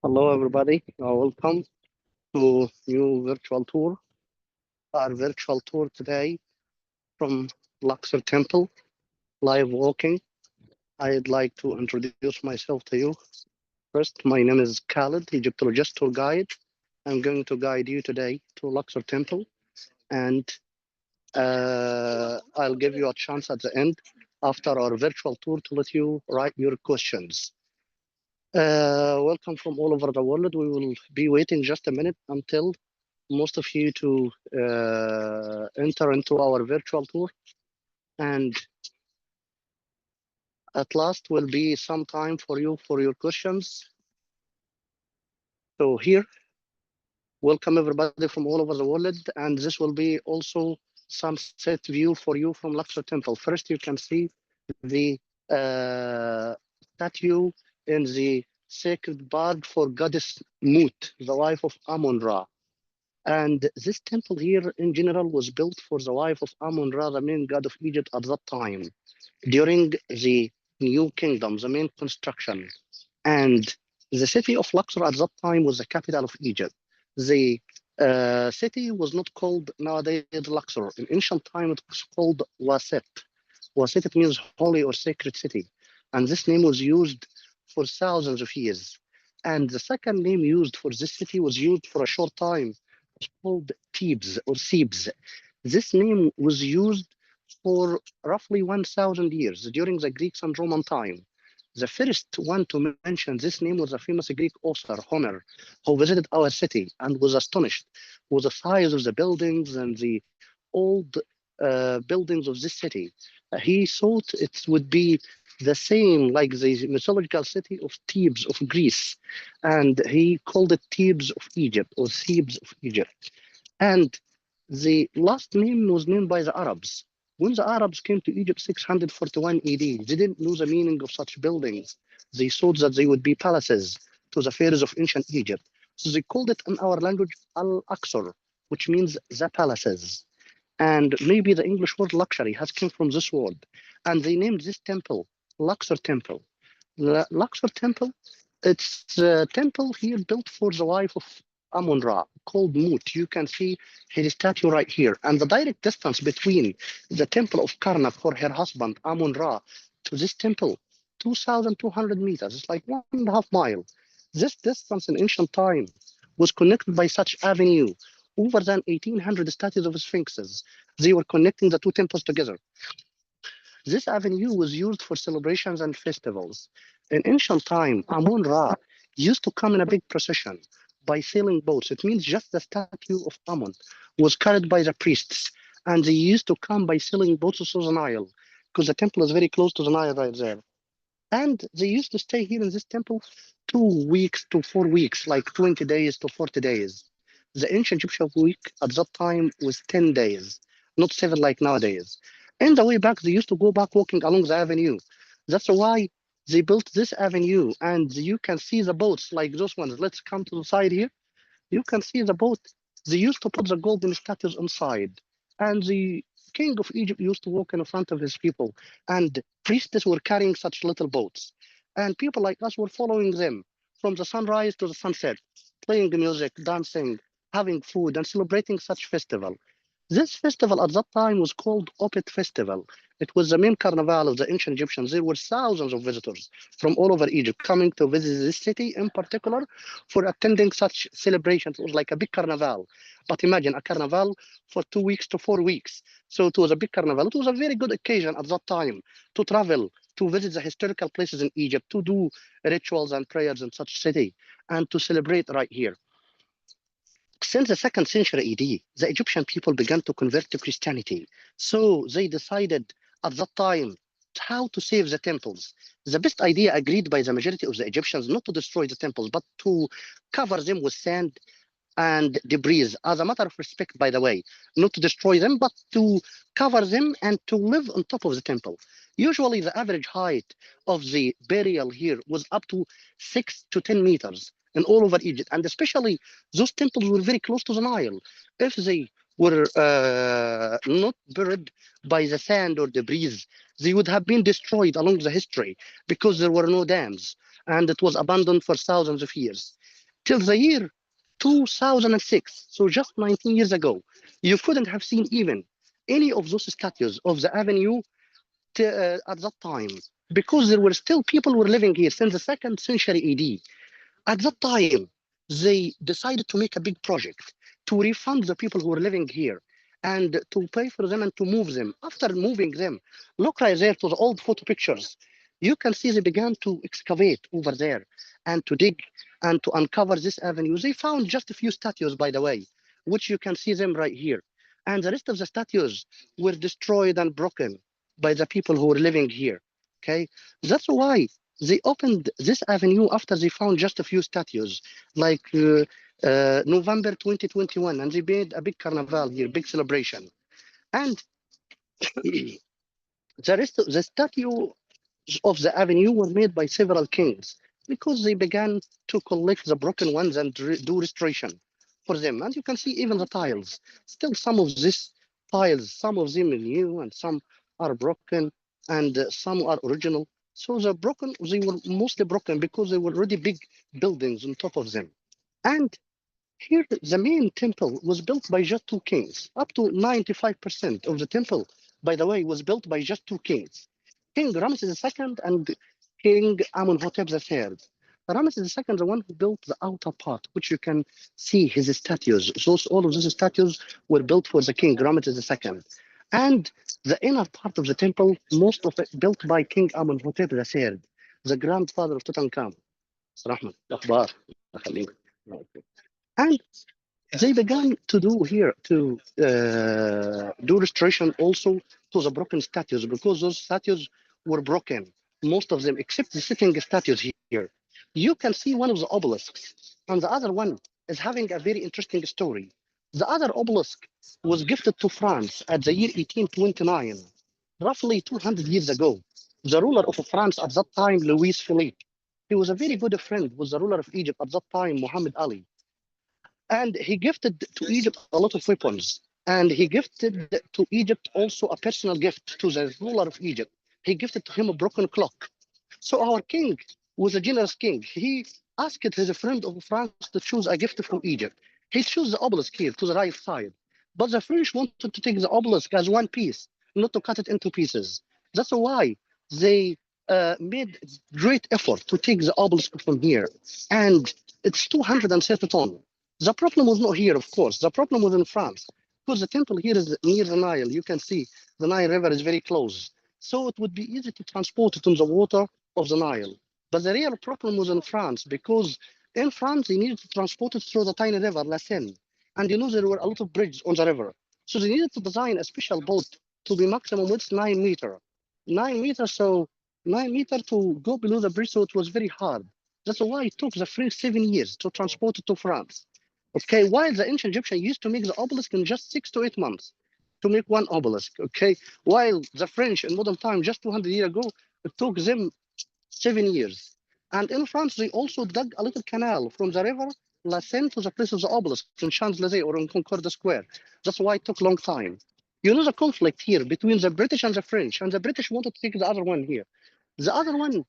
Hello, everybody. Welcome to new virtual tour. Our virtual tour today from Luxor Temple, live walking. I'd like to introduce myself to you. First, my name is Khaled, Egyptologist tour guide. I'm going to guide you today to Luxor Temple, and I'll give you a chance at the end after our virtual tour to let you write your questions. Welcome from all over the world. We will be waiting just a minute until most of you to enter into our virtual tour. And at last will be some time for you for your questions. So here, welcome everybody from all over the world. And this will be also sunset view for you from Luxor Temple. First, you can see the statue in the sacred bag for goddess Mut, the wife of Amun Ra. And this temple here in general was built for the wife of Amun Ra, the main god of Egypt at that time, during the New Kingdom, the main construction. And the city of Luxor at that time was the capital of Egypt. The city was not called nowadays Luxor. In ancient time, it was called Waset. Waset, it means holy or sacred city. And this name was used for thousands of years. And the second name used for this city was used for a short time. It's called Thebes or Thebes. This name was used for roughly 1,000 years during the Greeks and Roman time. The first one to mention this name was a famous Greek author, Homer, who visited our city and was astonished with the size of the buildings and the old buildings of this city. He thought it would be the same like the mythological city of Thebes of Greece, and he called it Thebes of Egypt or Thebes of Egypt. And the last name was named by the Arabs. When the Arabs came to Egypt 641 AD, they didn't know the meaning of such buildings. They thought that they would be palaces to the pharaohs of ancient Egypt. So they called it in our language Al-Aqsar, which means the palaces. And maybe the English word luxury has come from this word. And they named this temple Luxor Temple. The Luxor Temple, it's a temple here built for the wife of Amun Ra, called Mut. You can see his statue right here. And the direct distance between the temple of Karnak for her husband, Amun Ra, to this temple, 2,200 meters. It's like 1.5 miles. This distance in ancient time was connected by such avenue. Over than 1,800 statues of sphinxes. They were connecting the two temples together. This avenue was used for celebrations and festivals. In ancient time, Amun Ra used to come in a big procession by sailing boats. It means just the statue of Amun was carried by the priests, and they used to come by sailing boats to the Nile, because the temple is very close to the Nile right there. And they used to stay here in this temple 2 weeks to 4 weeks, like 20 days to 40 days. The ancient Egyptian week at that time was 10 days, not 7 like nowadays. And the way back, they used to go back walking along the avenue. That's why they built this avenue. And you can see the boats like those ones. Let's come to the side here. You can see the boat. They used to put the golden statues inside. And the king of Egypt used to walk in front of his people. And priests were carrying such little boats. And people like us were following them from the sunrise to the sunset, playing music, dancing, having food, and celebrating such festival. This festival at that time was called Opet Festival. It was the main carnival of the ancient Egyptians. There were thousands of visitors from all over Egypt coming to visit this city in particular for attending such celebrations. It was like a big carnival. But imagine a carnival for 2 weeks to 4 weeks. So it was a big carnival. It was a very good occasion at that time to travel, to visit the historical places in Egypt, to do rituals and prayers in such city, and to celebrate right here. Since the second century AD, the Egyptian people began to convert to Christianity. So they decided at that time how to save the temples. The best idea agreed by the majority of the Egyptians not to destroy the temples, but to cover them with sand and debris as a matter of respect, by the way, not to destroy them, but to cover them and to live on top of the temple. Usually, the average height of the burial here was up to 6 to 10 meters in all over Egypt, and especially those temples were very close to the Nile. If they were not buried by the sand or debris, they would have been destroyed along the history because there were no dams and it was abandoned for thousands of years. till the year 2006, so just 19 years ago, you couldn't have seen even any of those statues of the avenue at that time, because there were still people who were living here since the second century AD. At that time, they decided to make a big project to refund the people who were living here and to pay for them and to move them. After moving them, look right there to the old photo pictures. You can see they began to excavate over there and to dig and to uncover this avenue. They found just a few statues, by the way, which you can see them right here. And the rest of the statues were destroyed and broken by the people who were living here. Okay, that's why they opened this avenue after they found just a few statues, like November 2021, and they made a big carnival here, big celebration. And the rest of the statue of the avenue were made by several kings because they began to collect the broken ones and do restoration for them. And you can see even the tiles. Still, some of these tiles, some of them are new and some are broken and some are original. So the broken, they were mostly broken because they were already big buildings on top of them. And here, the main temple was built by just two kings. Up to 95% of the temple, by the way, was built by just two kings. King Ramses II and King Amenhotep III. Ramses II, the one who built the outer part, which you can see his statues. All of those statues were built for the king, Ramses II. And the inner part of the temple, most of it built by King Amenhotep III, the grandfather of Tutankhamun. رحمة الأخبار. And they began to do here to do restoration also to the broken statues because those statues were broken, most of them, except the sitting statues here. You can see one of the obelisks, and the other one is having a very interesting story. The other obelisk was gifted to France at the year 1829, roughly 200 years ago. The ruler of France at that time, Louis Philippe, he was a very good friend with the ruler of Egypt at that time, Muhammad Ali. And he gifted to Egypt a lot of weapons. And he gifted to Egypt also a personal gift to the ruler of Egypt. He gifted to him a broken clock. So our king was a generous king. He asked his friend of France to choose a gift from Egypt. He chose the obelisk here to the right side. But the French wanted to take the obelisk as one piece, not to cut it into pieces. That's why they made great effort to take the obelisk from here. And it's 230 tons. The problem was not here, of course. The problem was in France, because the temple here is near the Nile. You can see the Nile River is very close. So it would be easy to transport it on the water of the Nile. But the real problem was in France, because in France, they needed to transport it through the tiny river, La Seine. And you know, there were a lot of bridges on the river. So they needed to design a special boat to be maximum width 9 meters. 9 meters, so 9 meters to go below the bridge, so it was very hard. That's why it took the French 7 years to transport it to France. Okay, while the ancient Egyptians used to make the obelisk in just 6 to 8 months to make one obelisk. Okay, while the French in modern time, just 200 years ago, it took them 7 years. And in France, they also dug a little canal from the river La Seine to the place of the obelisk in Champs-Élysées or in Concorde Square. That's why it took a long time. You know the conflict here between the British and the French, and the British wanted to take the other one here. The other one,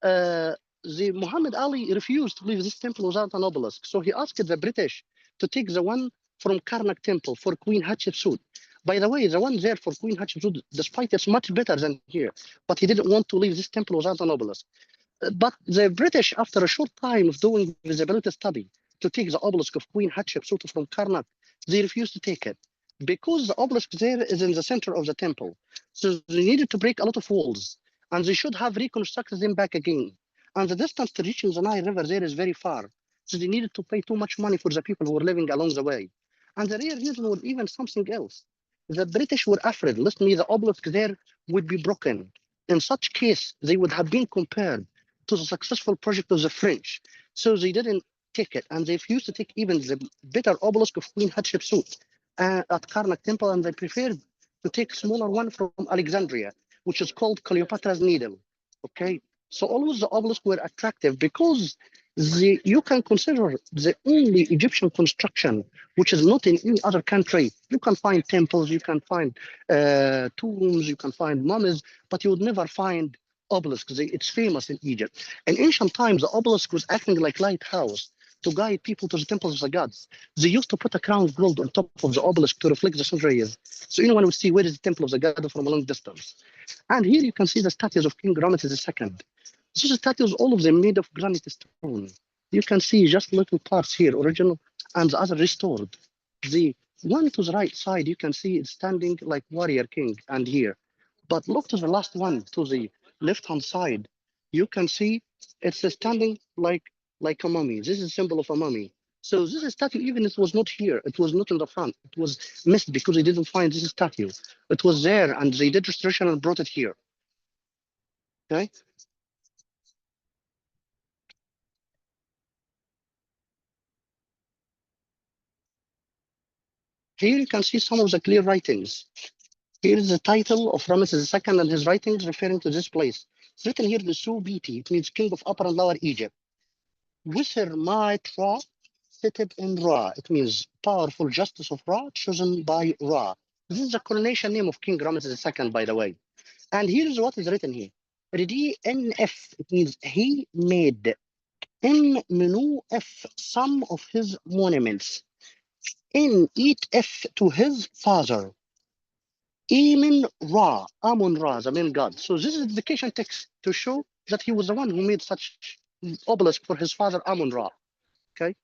uh, the Muhammad Ali refused to leave this temple without an obelisk. So he asked the British to take the one from Karnak temple for Queen Hatshepsut. By the way, the one there for Queen Hatshepsut, despite it's much better than here, but he didn't want to leave this temple without an obelisk. But the British, after a short time of doing visibility study to take the obelisk of Queen Hatshepsut from Karnak, they refused to take it because the obelisk there is in the center of the temple. So they needed to break a lot of walls, and they should have reconstructed them back again. And the distance to reaching the Nile River there is very far. So they needed to pay too much money for the people who were living along the way. And the real reason was even something else. The British were afraid, listen, the obelisk there would be broken. In such case, they would have been compared to the successful project of the French. So they didn't take it, and they refused to take even the better obelisk of Queen Hatshepsut at Karnak Temple, and they preferred to take a smaller one from Alexandria, which is called Cleopatra's Needle. Okay, so always the obelisks were attractive because you can consider the only Egyptian construction which is not in any other country. You can find temples, you can find tombs, you can find mummies, but you would never find obelisks. It's famous in Egypt. In ancient times, the obelisk was acting like lighthouse to guide people to the temples of the gods. They used to put a crown of gold on top of the obelisk to reflect the centuries. So anyone would see where is the temple of the god from a long distance. And here you can see the statues of King Ramses II. These statues, all of them made of granite stone. You can see just little parts here, original, and the other restored. The one to the right side, you can see it's standing like warrior king, and here. But look to the last one, to the left-hand side. You can see it's standing like a mummy. This is a symbol of a mummy. So this statue, even it was not here, it was not in the front. It was missed because they didn't find this statue. It was there, and they did restoration and brought it here. Okay. Here you can see some of the clear writings. Here is the title of Ramses II and his writings referring to this place. It's written here, the Subiti. It means king of Upper and Lower Egypt. Wisser might Ra, seated in Ra. It means powerful justice of Ra, chosen by Ra. This is the coronation name of King Ramses II, by the way. And here is what is written here. RDNF, it means he made. F, some of his monuments. In eat F to his father. Amun Ra, the main god. So this is a dedication text to show that he was the one who made such obelisk for his father Amun Ra. Okay.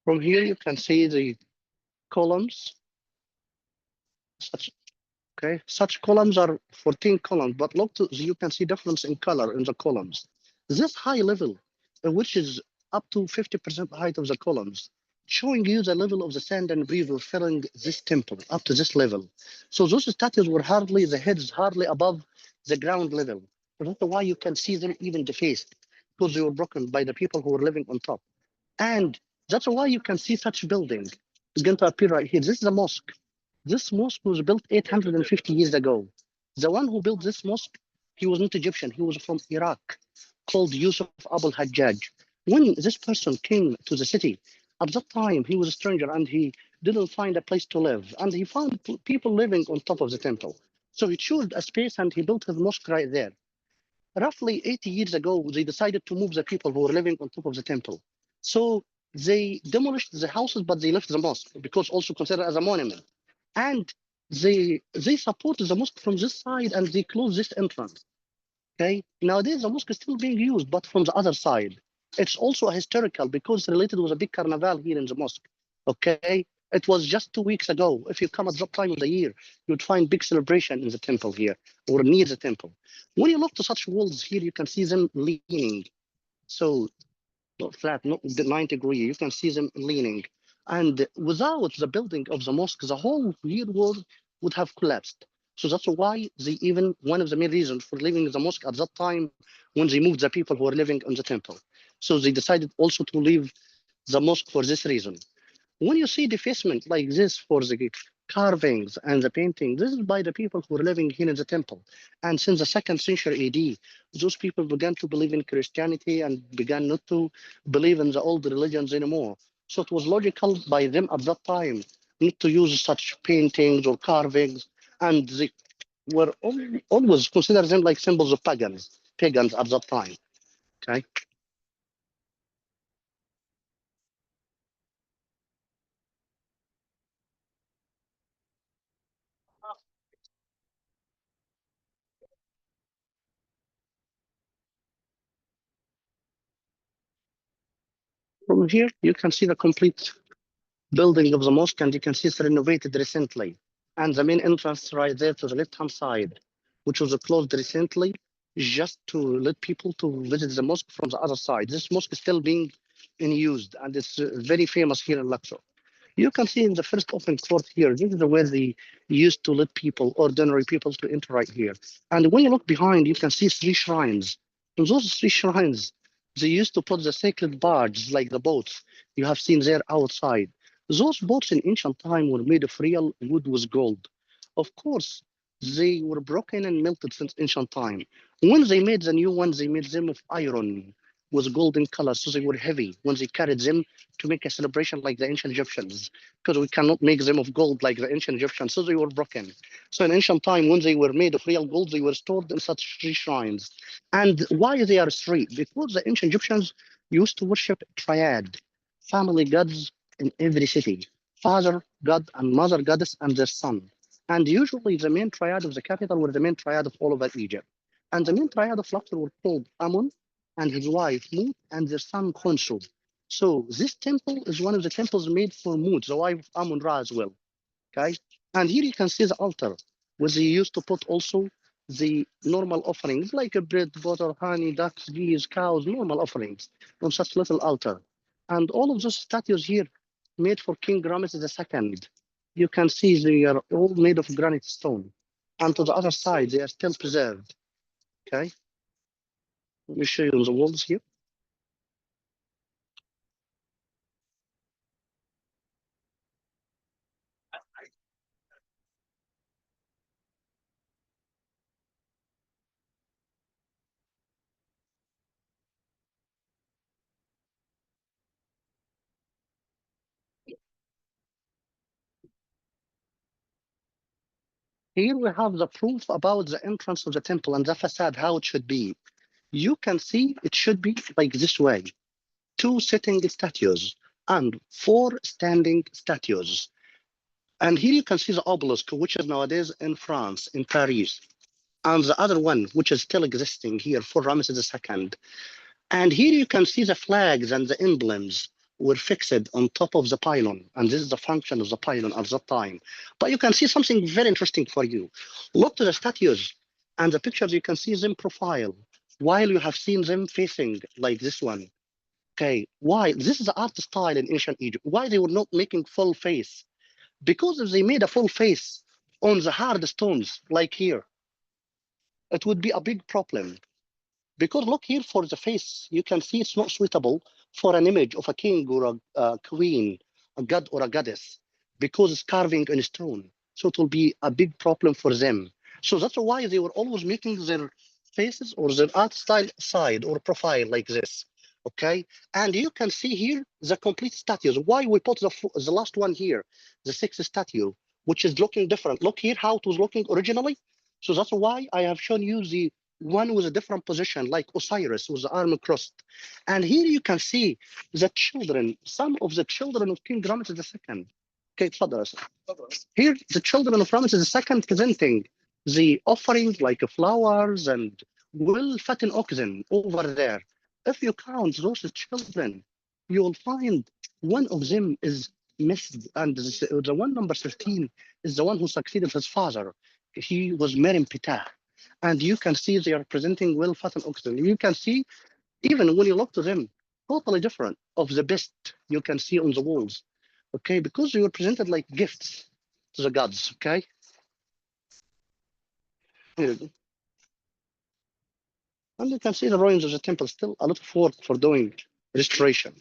From here you can see the columns. Such okay, such columns are 14 columns, but look to you can see difference in color in the columns. This high level, which is up to 50% height of the columns, showing you the level of the sand and breeze were filling this temple up to this level. So those statues were hardly the heads hardly above the ground level. That's why you can see them even defaced because they were broken by the people who were living on top. And that's why you can see such building. It's going to appear right here. This is a mosque. This mosque was built 850 years ago. The one who built this mosque, he was not Egyptian. He was from Iraq, called Yusuf Abul Hajjaj. When this person came to the city, at that time he was a stranger and he didn't find a place to live. And he found people living on top of the temple. So he chose a space and he built his mosque right there. Roughly 80 years ago, they decided to move the people who were living on top of the temple. So they demolished the houses, but they left the mosque because also considered as a monument. And they supported the mosque from this side and they closed this entrance. Okay. Nowadays the mosque is still being used, but from the other side. It's also a historical because it's related with a big carnival here in the mosque. Okay. It was just 2 weeks ago. If you come at that time of the year, you'd find big celebration in the temple here or near the temple. When you look to such walls here, you can see them leaning. So not flat, not the 90 degree. You can see them leaning. And without the building of the mosque, the whole real world would have collapsed. So that's why they even, one of the main reasons for leaving the mosque at that time, when they moved the people who were living in the temple. So they decided also to leave the mosque for this reason. When you see defacement like this for the carvings and the painting, this is by the people who were living here in the temple. And since the second century AD, those people began to believe in Christianity and began not to believe in the old religions anymore. So it was logical by them at that time not to use such paintings or carvings. And they were always considered them like symbols of pagans at that time. Okay. From here, you can see the complete building of the mosque, and you can see it's renovated recently. And the main entrance right there to the left-hand side, which was closed recently, just to let people to visit the mosque from the other side. This mosque is still being in used, and it's very famous here in Luxor. You can see in the first open court here, this is where they used to let people, ordinary people, to enter right here. And when you look behind, you can see three shrines. And those three shrines, They used to put the sacred barges, like the boats you have seen there outside. Those boats in ancient time were made of real wood with gold. Of course, they were broken and melted since ancient time. When they made the new ones, they made them of iron with golden color, so they were heavy when they carried them to make a celebration like the ancient Egyptians, because we cannot make them of gold like the ancient Egyptians, so they were broken. So in ancient time, when they were made of real gold, they were stored in such three shrines. And why they are three? Because the ancient Egyptians used to worship triad, family gods in every city, father god and mother goddess and their son. And usually the main triad of the capital were the main triad of all over Egypt. And the main triad of Luxor were called Amun and his wife Mut and their son Khonsu. So this temple is one of the temples made for Mut, the wife of Amun Ra as well. Okay. And here you can see the altar where they used to put also the normal offerings like a bread, butter, honey, ducks, geese, cows, normal offerings on such little altar. And all of those statues here made for King Ramses II. You can see they are all made of granite stone. And to the other side, they are still preserved. Okay. Let me show you on the walls here. Here we have the proof about the entrance of the temple and the facade, how it should be. You can see it should be like this way. Two sitting statues and four standing statues. And here you can see the obelisk, which is nowadays in France, in Paris. And the other one, which is still existing here for Ramses II. And here you can see the flags and the emblems were fixed on top of the pylon. And this is the function of the pylon at that time. But you can see something very interesting for you. Look to the statues and the pictures, you can see them profile, while you have seen them facing like this one. Okay, why? This is the art style in ancient Egypt. Why they were not making full face? Because if they made a full face on the hard stones, like here, it would be a big problem. Because look here for the face, you can see it's not suitable for an image of a king or a queen, a god or a goddess, because it's carving in stone. So it will be a big problem for them. So that's why they were always making their faces or their art style side or profile like this. Okay, and you can see here the complete statues. Why we put the last one here, the sixth statue, which is looking different. Look here how it was looking originally. So that's why I have shown you the one with a different position, like Osiris with the arm crossed. And here you can see the children, some of the children of King Ramses II. Okay, تفضل. Here, the children of Ramses II presenting the offering like flowers and well-fattened oxen over there. If you count those children, you will find one of them is missed, and the one number 13 is the one who succeeded his father. He was Merim Pitah. And you can see they are presenting well-fattened oxen. You can see, even when you look to them, totally different of the best you can see on the walls. Okay, because they were presented like gifts to the gods. Okay, here you go. And you can see the ruins of the temple. Still a lot of work for doing restoration.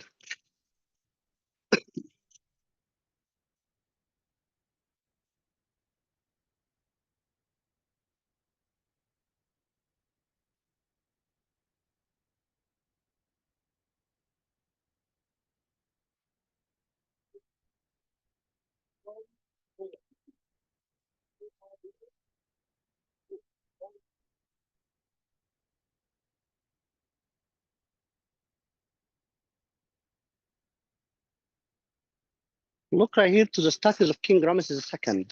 Look right here to the statues of King Ramses II,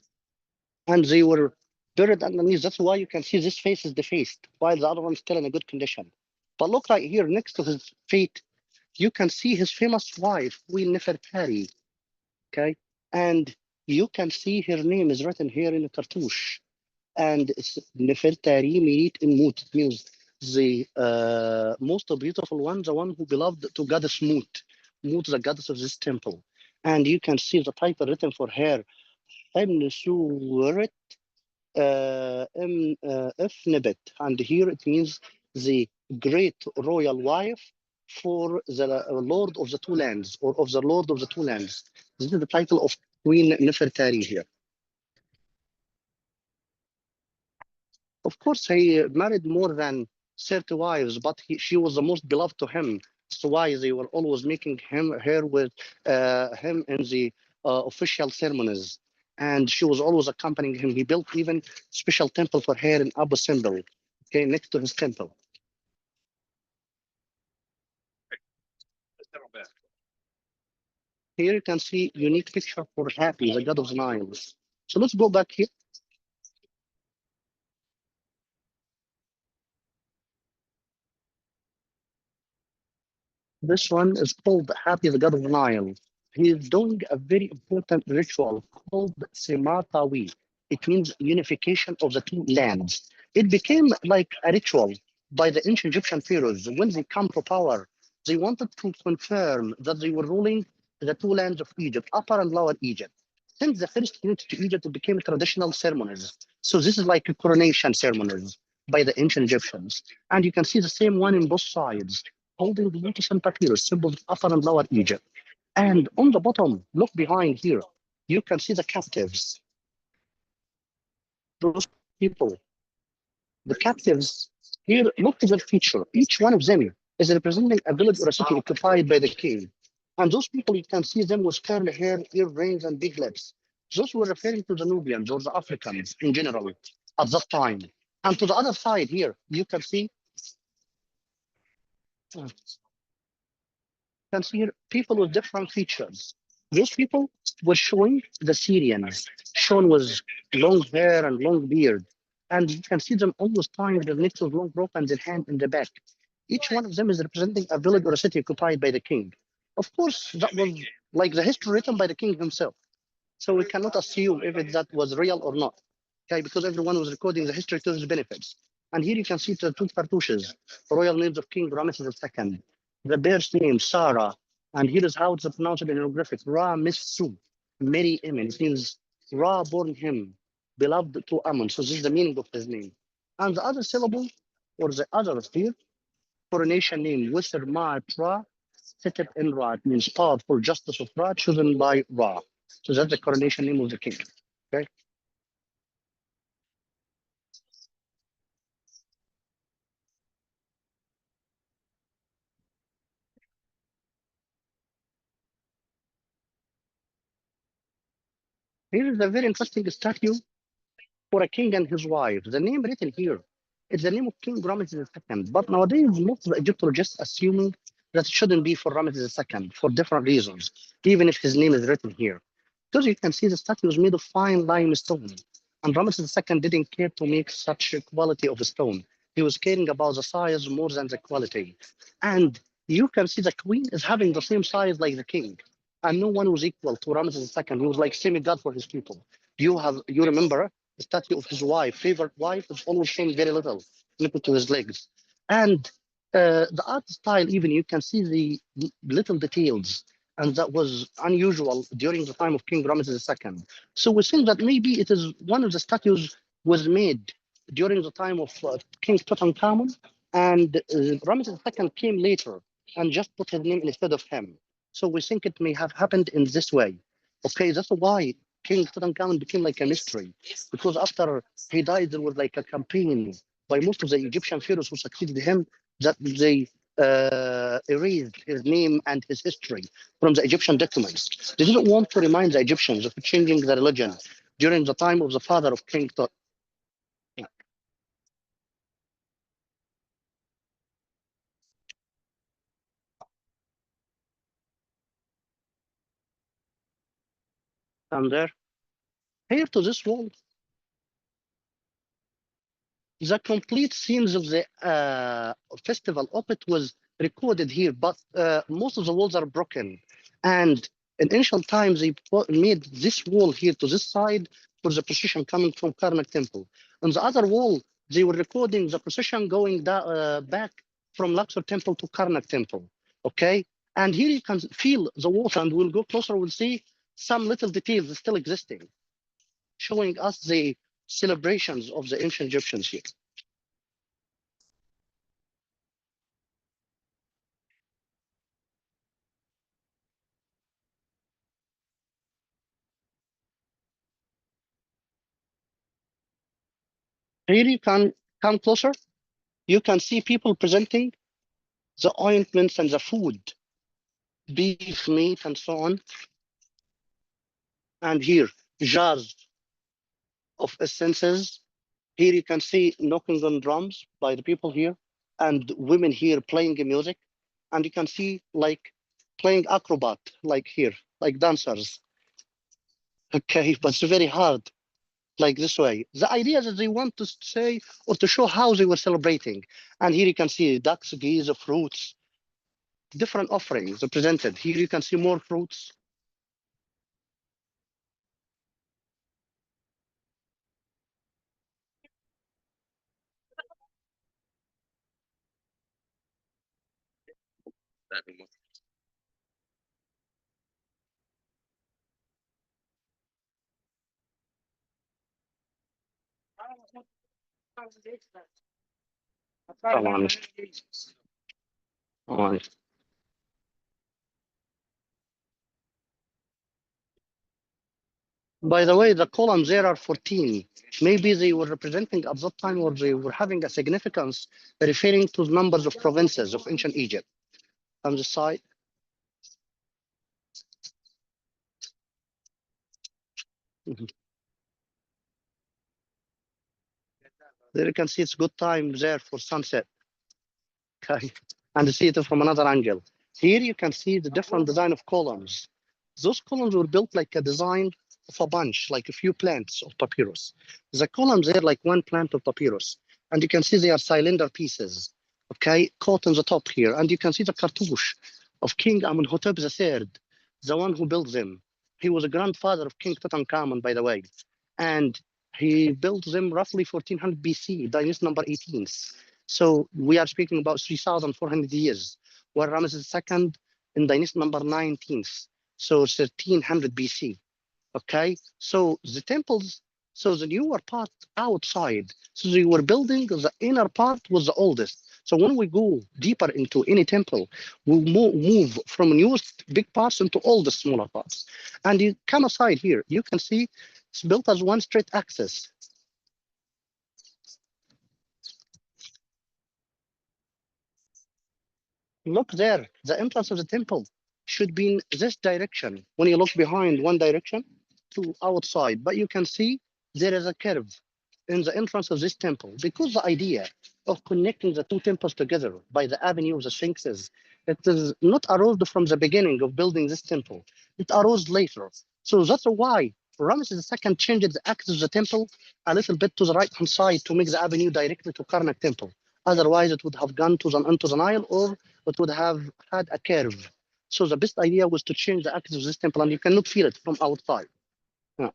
and they were buried underneath. That's why you can see this face is defaced, while the other one's still in a good condition. But look right here next to his feet, you can see his famous wife, Queen Nefertari. Okay, and you can see her name is written here in a cartouche, and it's Nefertari Merit in Mut. It means the most beautiful one, the one who beloved to goddess Mut, Mut, the goddess of this temple. And you can see the title written for her, Surat Ifnebet. And here it means the great royal wife for the Lord of the Two Lands, or of the Lord of the Two Lands. This is the title of Queen Nefertari here. Of course, he married more than 30 wives, but she was the most beloved to him. That's why they were always making her with him in the official ceremonies. And she was always accompanying him. He built even special temple for her in Abu Simbel, okay, next to his temple. Here you can see unique picture for Happy, the god of the Nile. So let's go back here. This one is called Happy, the god of the Nile. He is doing a very important ritual called Sematawi. It means unification of the two lands. It became like a ritual by the ancient Egyptian pharaohs. When they come to power, they wanted to confirm that they were ruling the two lands of Egypt, Upper and Lower Egypt. Since the first unity to Egypt, it became traditional ceremonies. So this is like a coronation ceremonies by the ancient Egyptians. And you can see the same one in both sides, holding the lotus and papyrus, symbols of Upper and Lower Egypt. And on the bottom, look behind here, you can see the captives. Those people, the captives, here, look at their feature. Each one of them is representing a village or a city occupied by the king. And those people, you can see them with curly hair, earrings, and big lips. Those were referring to the Nubians or the Africans in general at that time. And to the other side here, you can see here people with different features. Those people were showing the Syrians, shown with long hair and long beard. And you can see them always tying their necks with long rope and their hand in the back. Each one of them is representing a village or a city occupied by the king. Of course, that was like the history written by the king himself. So we cannot assume if that was real or not, okay? Because everyone was recording the history to his benefits. And here you can see the two cartouches, royal names of King Ramses II, the birth name Sarah, and here is how it's pronounced in hieroglyphics: Ra Missu, Mary Amen. It means Ra born him, beloved to Amun. So this is the meaning of his name. And the other syllable, or the other here, coronation name, Wisr Ma Tra, Setep in Ra. It means path for justice of Ra, chosen by Ra. So that's the coronation name of the king. Okay. Here is a very interesting statue for a king and his wife. The name written here is the name of King Ramses II. But nowadays, most of the Egypt are just assuming that it shouldn't be for Ramses II for different reasons, even if his name is written here. Because you can see the statue is made of fine limestone. And Ramses II didn't care to make such a quality of stone. He was caring about the size more than the quality. And you can see the queen is having the same size like the king. And no one was equal to Ramses II. He was like semi-god for his people. You remember the statue of his wife, favorite wife, is always showing very little, limited to his legs. And the art style, even you can see the little details, and that was unusual during the time of King Ramses II. So we think that maybe it is one of the statues was made during the time of King Tutankhamun, and Ramses II came later and just put his name instead of him. So we think it may have happened in this way. Okay, that's why King Tutankhamun became like a mystery, because after he died, there was like a campaign by most of the Egyptian pharaohs who succeeded him that they erased his name and his history from the Egyptian documents. They didn't want to remind the Egyptians of changing the religion during the time of the father of King Tut. And there, here to this wall, the complete scenes of the festival Opet was recorded here, but most of the walls are broken. And in ancient times, they made this wall here to this side for the procession coming from Karnak temple. On the other wall, they were recording the procession going back from Luxor temple to Karnak temple. Okay, and here you can feel the water, and we'll go closer. We'll see some little details still existing, showing us the celebrations of the ancient Egyptians here. Here you can come closer. You can see people presenting the ointments and the food, beef, meat, and so on. And here, jars of essences. Here you can see knocking on drums by the people here, and women here playing music. And you can see like playing acrobat, like here, like dancers. Okay, but it's very hard, like this way. The idea is that they want to say or to show how they were celebrating. And here you can see ducks, geese, fruits, different offerings are presented. Here you can see more fruits. طبعا. طبعا. By the way, the columns there are 14. Maybe they were representing at that time or they were having a significance referring to the numbers of provinces of ancient Egypt. On the side, mhm, there you can see it's good time there for sunset. Okay, and see it from another angle. Here you can see the different design of columns. Those columns were built like a design of a bunch, like a few plants of papyrus. The columns are like one plant of papyrus, and you can see they are cylinder pieces, okay, caught on the top here. And you can see the cartouche of King Amenhotep III, the one who built them. He was a grandfather of King Tutankhamun, by the way, and he built them roughly 1400 BC, dynasty number 18. So we are speaking about 3,400 years, where Ramses II in dynasty number 19th, so 1300 BC. Okay, so the temples, so the newer part outside, so they were building the inner part was the oldest. So when we go deeper into any temple, we move from newest big parts into all the smaller parts. And you come aside here, you can see it's built as one straight axis. Look there, the entrance of the temple should be in this direction. When you look behind one direction to outside, but you can see there is a curve in the entrance of this temple because the idea of connecting the two temples together by the avenue of the sphinxes, it is not arose from the beginning of building this temple. It arose later. So that's why Ramses II changed the axis of the temple a little bit to the right hand side to make the avenue directly to Karnak temple. Otherwise, it would have gone to into the Nile or it would have had a curve. So the best idea was to change the axis of this temple, and you cannot feel it from outside. Yeah.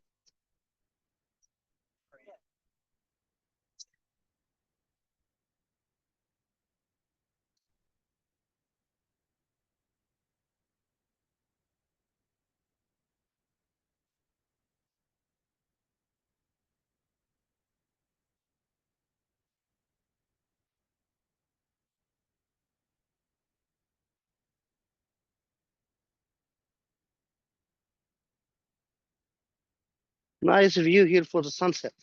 Nice view here for the sunset.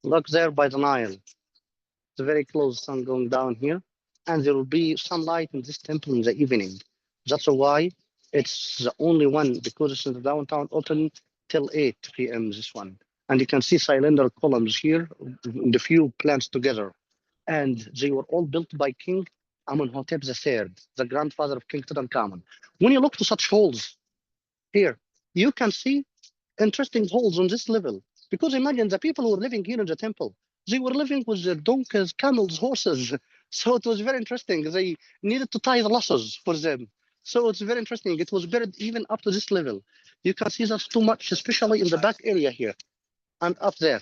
Look there by the Nile. It's a very close sun going down here, and there will be sunlight in this temple in the evening. That's why it's the only one because it's in the downtown open till 8 p.m. This one, and you can see cylinder columns here, the few plants together, and they were all built by King Amenhotep III, the grandfather of King Tutankhamun. When you look to such holes here, you can see interesting holes on this level. Because imagine the people who were living here in the temple, they were living with their donkeys, camels, horses. So it was very interesting. They needed to tie the lassos for them. So it's very interesting. It was buried even up to this level. You can see that's too much, especially in the back area here and up there.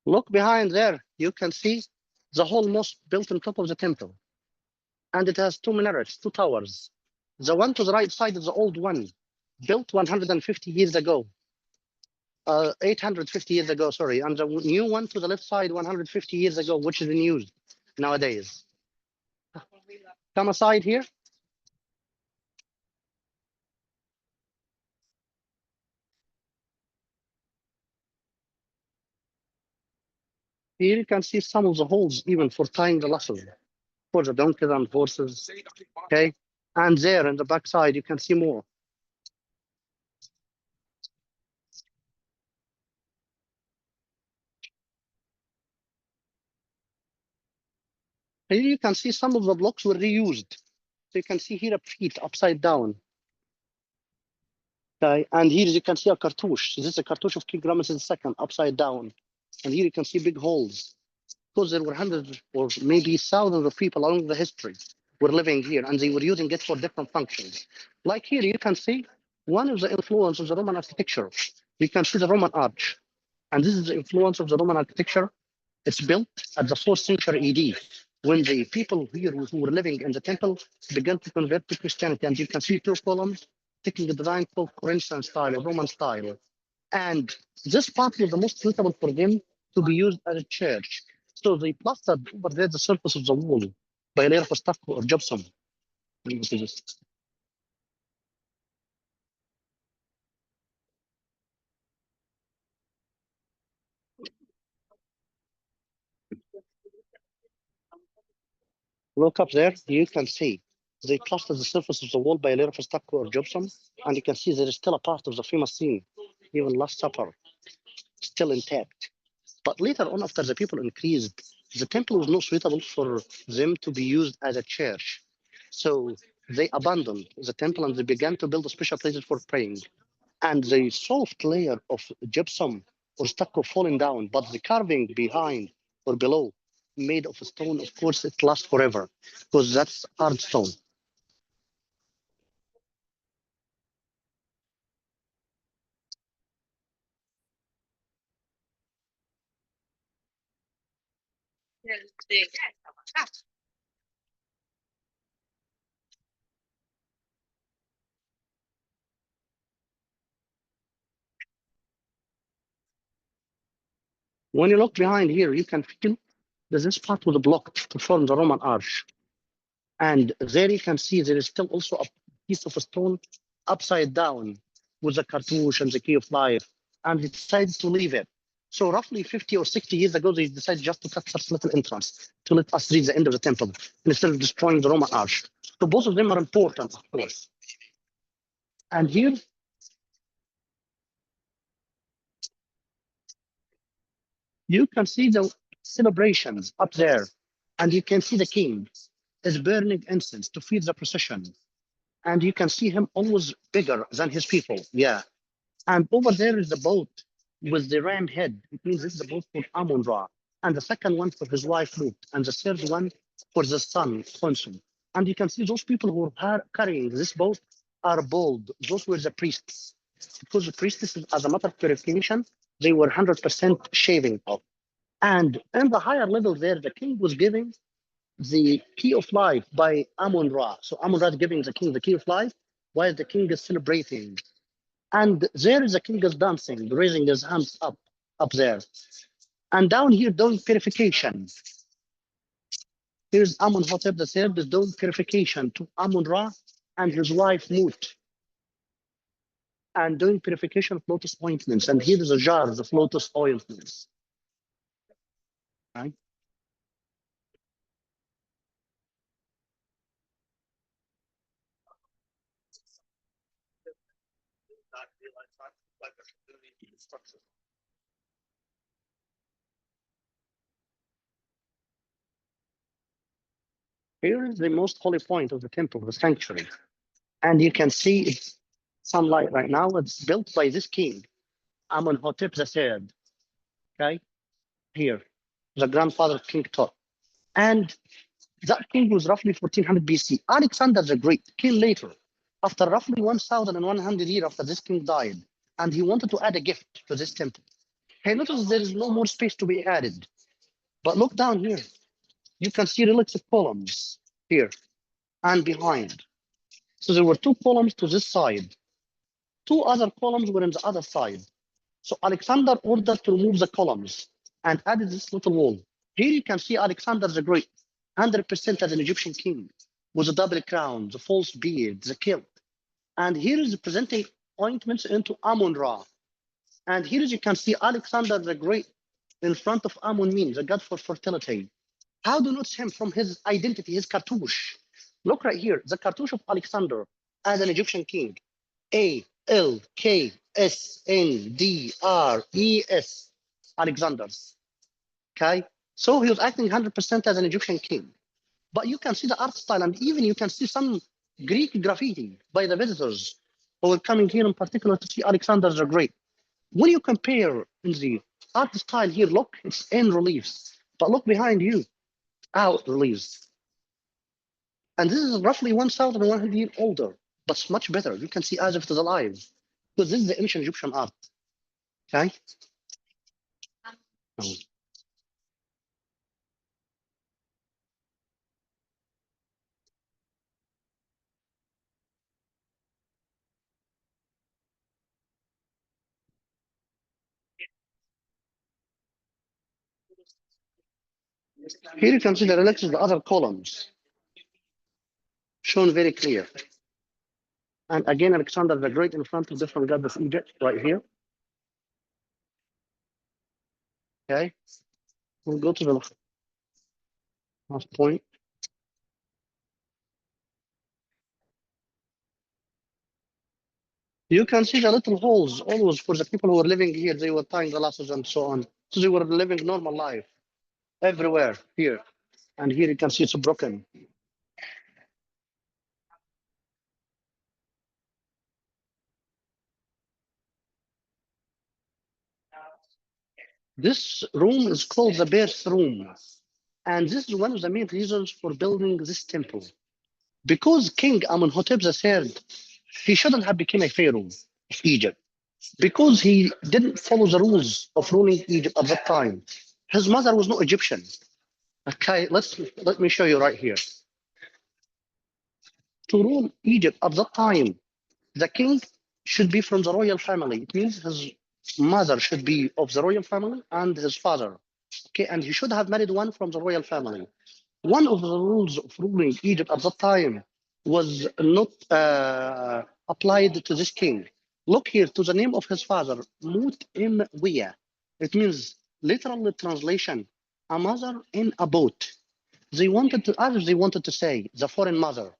Look behind there. You can see the whole mosque built on top of the temple. And it has two minarets, two towers. The one to the right side is the old one. built 150 years ago. 850 years ago, sorry, and the new one to the left side 150 years ago, which is in use nowadays. Come aside here. Here you can see some of the holes even for tying the lassos for the donkeys and horses. Okay, and there in the back side you can see more. Here you can see some of the blocks were reused. So you can see here a feet upside down. Okay, and here you can see a cartouche. This is a cartouche of King Ramses II upside down. And here you can see big holes. Because there were hundreds or maybe thousands of people along the history were living here and they were using it for different functions. Like here, you can see one of the influence of the Roman architecture. You can see the Roman arch. And this is the influence of the Roman architecture. It's built at the 4th century AD when the people here who were living in the temple began to convert to Christianity. And you can see two columns taking a design called Corinthian style or Roman style. And this part was the most suitable for them to be used as a church. So they plastered over there the surface of the wall by a layer of stucco or gypsum. Look up there, you can see they plastered the surface of the wall by a layer of stucco or gypsum, and you can see there is still a part of the famous scene, even Last Supper, still intact. But later on, after the people increased, the temple was not suitable for them to be used as a church. So they abandoned the temple and they began to build special places for praying. And the soft layer of gypsum or stucco falling down, but the carving behind or below, made of stone, of course, it lasts forever because that's hard stone. When you look behind here, you can feel that this part was blocked to form the Roman arch. And there you can see there is still also a piece of stone upside down with the cartouche and the key of life. And they decided to leave it. So roughly 50 or 60 years ago, they decided just to cut such little entrance to let us reach the end of the temple instead of destroying the Roman arch. So both of them are important, of course. And here you can see the celebrations up there. And you can see the king is burning incense to feed the procession. And you can see him always bigger than his people. Yeah. And over there is the boat with the ram head. It means this is the boat for Amun Ra. And the second one for his wife Lut. And the third one for the son, Khonsu. And you can see those people who are carrying this boat are bold. Those were the priests. Because the priests, as a matter of purification, they were 100% shaving off. And in the higher level there, the king was giving the key of life by Amun Ra. So Amun Ra is giving the king the key of life while the king is celebrating. And there is the king is dancing, raising his hands up there. And down here doing purification. Here's Amenhotep III is doing purification to Amun Ra and his wife Mut. And doing purification of lotus ointments. And here is a jar of lotus ointments. Right? Here is the most holy point of the temple, the sanctuary. And you can see it's sunlight right now. It's built by this king, Amenhotep III. Okay, here, the grandfather of King Tut. And that king was roughly 1400 BC. Alexander the Great came later, after roughly 1100 years after this king died, and he wanted to add a gift to this temple. He noticed there is no more space to be added. But look down here. You can see relics of columns here and behind. So there were two columns to this side. Two other columns were on the other side. So Alexander ordered to remove the columns and added this little wall. Here you can see Alexander the Great, 100% as an Egyptian king, with a double crown, the false beard, the kilt. And here is presenting ointments into Amun Ra. And here as you can see Alexander the Great in front of Amun, the god for fertility. How do you notice him from his identity, his cartouche? Look right here, the cartouche of Alexander as an Egyptian king. Alksndres, Alexander's. Okay, so he was acting 100% as an Egyptian king. But you can see the art style, and even you can see some Greek graffiti by the visitors who were coming here in particular to see Alexander the Great. When you compare in the art style here, look, it's in reliefs, but look behind you, out reliefs. And this is roughly 1,100 years older, but it's much better. You can see as if it is alive, because this is the ancient Egyptian art. Okay. Here you can see the relics of the other columns shown very clear. And again, Alexander the Great in front of different gods of Egypt right here. Okay. We'll go to the last point. You can see the little holes always for the people who were living here. They were tying the lassos and so on. So they were living normal life everywhere here. And here you can see it's broken. This room is called the birth room. And this is one of the main reasons for building this temple. Because King Amenhotep III, he shouldn't have become a pharaoh of Egypt. Because he didn't follow the rules of ruling Egypt at that time. His mother was not Egyptian. Okay, let me show you right here. To rule Egypt at that time, the king should be from the royal family. It means his mother should be of the royal family and his father. Okay, and he should have married one from the royal family. One of the rules of ruling Egypt at that time was not applied to this king. Look here to the name of his father, Mut Im Wia. It means literal translation, a mother in a boat. They wanted to, as they wanted to say, the foreign mother.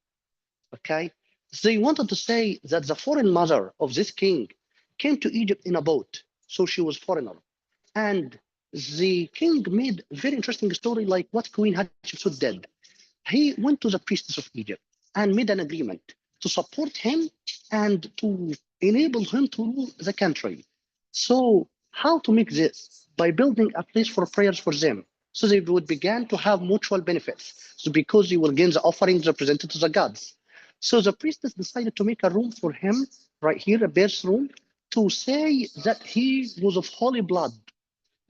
Okay, they wanted to say that the foreign mother of this king came to Egypt in a boat, so she was foreigner. And the king made a very interesting story, like what Queen Hatshepsut did. He went to the priestess of Egypt and made an agreement to support him and to enable him to rule the country. So how to make this? By building a place for prayers for them. So they would begin to have mutual benefits. So because you will gain the offerings represented to the gods. So the priestess decided to make a room for him, right here, a birth room, to say that he was of holy blood,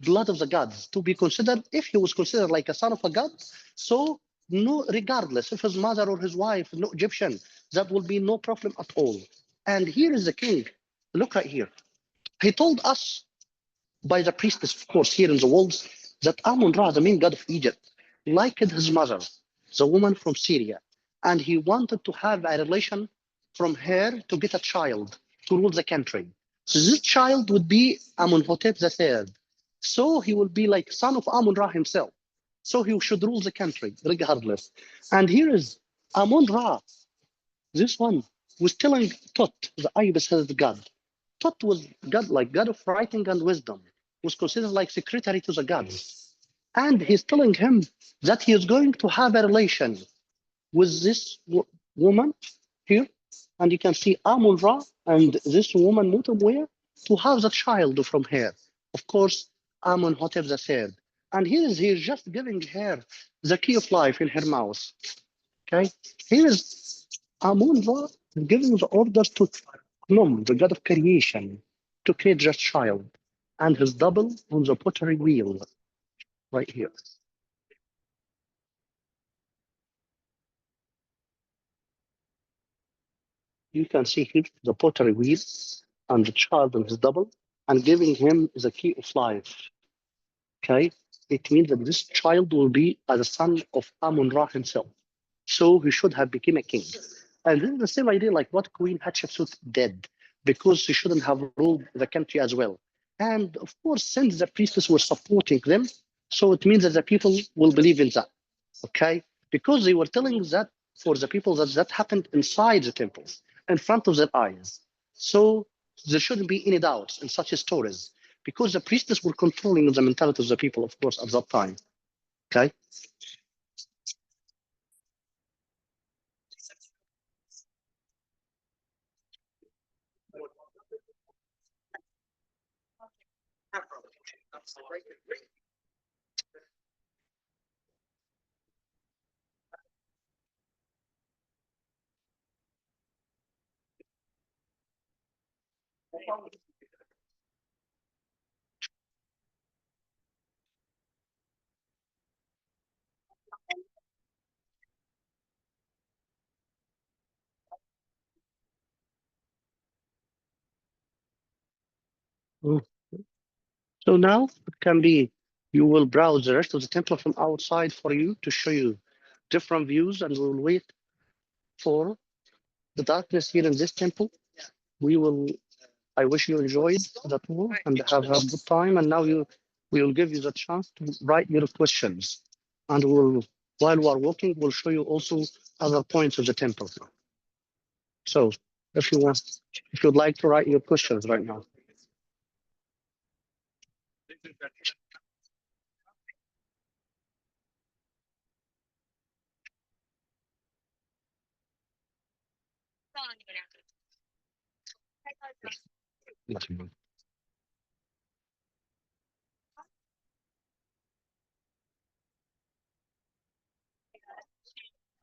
blood of the gods, to be considered, if he was considered like a son of a god, so no, regardless if his mother or his wife, no Egyptian, that will be no problem at all. And here is the king. Look right here. He told us by the priestess, of course, here in the walls, that Amun Ra, the main god of Egypt, liked his mother, the woman from Syria, and he wanted to have a relation from her to get a child to rule the country. So this child would be Amenhotep III. So he will be like son of Amun Ra himself. So he should rule the country regardless. And here is Amun Ra. This one was telling Tot, the ibis-headed god. Tot was god, like god of writing and wisdom, was considered like secretary to the gods. And he's telling him that he is going to have a relation with this woman here. And you can see Amun Ra and this woman Mutabwea to have the child from her. Of course, Amenhotep III. And he's just giving her the key of life in her mouth. Okay, here is Amun Ra giving the orders to Khnum, the god of creation, to create that child, and his double on the pottery wheel right here. You can see here the pottery wheel and the child and his double, and giving him the key of life. Okay, it means that this child will be as a son of Amun Ra himself. So he should have become a king. And this is the same idea like what Queen Hatshepsut did, because she shouldn't have ruled the country as well. And of course, since the priestess were supporting them, so it means that the people will believe in that. Okay, because they were telling that for the people that that happened inside the temples, in front of their eyes. So there shouldn't be any doubts in such stories, because the priestess were controlling the mentality of the people, of course, at that time. Okay. Mm. So now it can be you will browse the rest of the temple from outside for you to show you different views, and we'll wait for the darkness here in this temple. We will. I wish you enjoyed the tour and have a good time. And now we will give you the chance to write your questions, and we'll while we are walking, we'll show you also other points of the temple. So if you want, if you'd like to write your questions right now.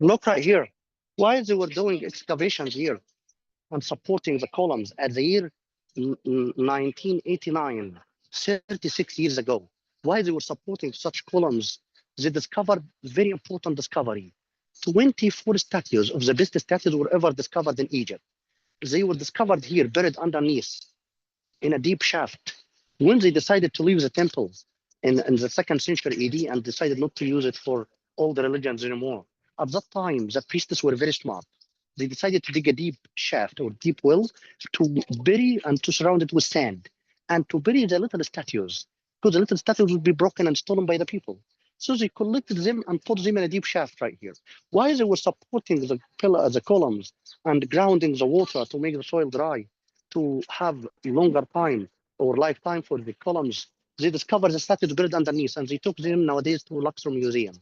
Look right here. Why they were doing excavations here and supporting the columns at the year 1989, 36 years ago? Why they were supporting such columns? They discovered very important discovery. 24 statues of the best statues were ever discovered in Egypt. They were discovered here, buried underneath in a deep shaft. When they decided to leave the temple in the second century AD and decided not to use it for all the religions anymore, at that time, the priests were very smart. They decided to dig a deep shaft or deep well to bury and to surround it with sand and to bury the little statues, because the little statues would be broken and stolen by the people. So they collected them and put them in a deep shaft right here. While they were supporting the pillar, the columns, and grounding the water to make the soil dry, to have longer time or lifetime for the columns, they discovered the statues buried underneath, and they took them nowadays to Luxor Museum.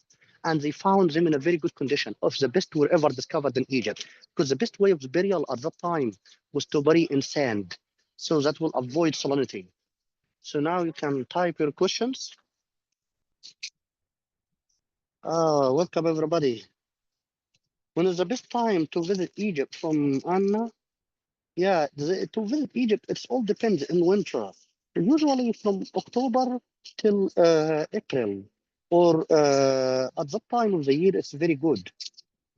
And they found them in a very good condition, of the best were ever discovered in Egypt. Because the best way of burial at that time was to bury in sand, so that will avoid salinity. So now you can type your questions. Welcome everybody. When is the best time to visit Egypt from Anna? Yeah, to visit Egypt, it all depends in winter. Usually from October till April, or at that time of the year, it's very good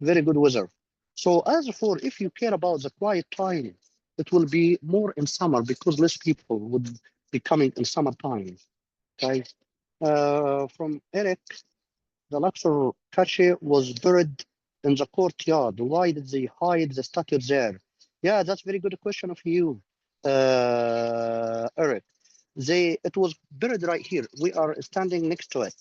weather. So as for if you care about the quiet time, it will be more in summer because less people would be coming in summertime. Okay. From Eric, the Luxor cache was buried in the courtyard. Why did they hide the statue there? Yeah, that's very good question of you, Eric. It was buried right here. We are standing next to it,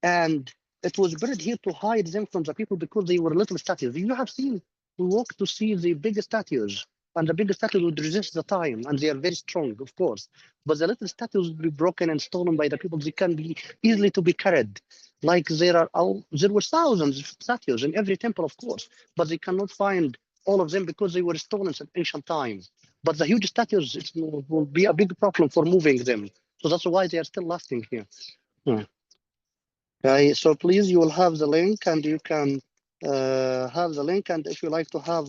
and it was buried here to hide them from the people because they were little statues. You have seen, we walk to see the big statues, and the big statues would resist the time, and they are very strong, of course. But the little statues would be broken and stolen by the people. They can be easily to be carried. Like there were thousands of statues in every temple, of course, but they cannot find all of them because they were stolen at ancient times. But the huge statues, it will be a big problem for moving them. So that's why they are still lasting here. Yeah. Okay, so please, you will have the link and you can have the link. And if you like to have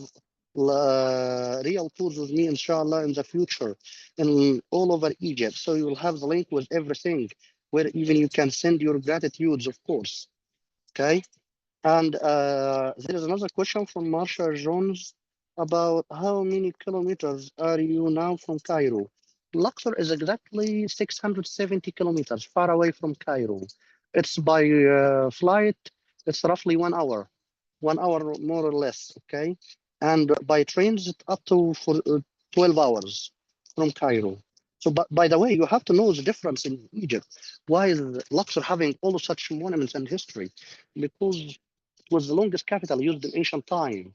real tours with me, inshallah, in the future, in all over Egypt, so you will have the link with everything, where even you can send your gratitudes, of course. Okay. And there is another question from Marsha Jones. about how many kilometers are you now from Cairo? Luxor is exactly 670 kilometers far away from Cairo. It's by flight, it's roughly 1 hour, 1 hour more or less, okay? And by trains, it's up to 12 hours from Cairo. So, but by the way, you have to know the difference in Egypt. Why is Luxor having all of such monuments and history? Because it was the longest capital used in ancient time.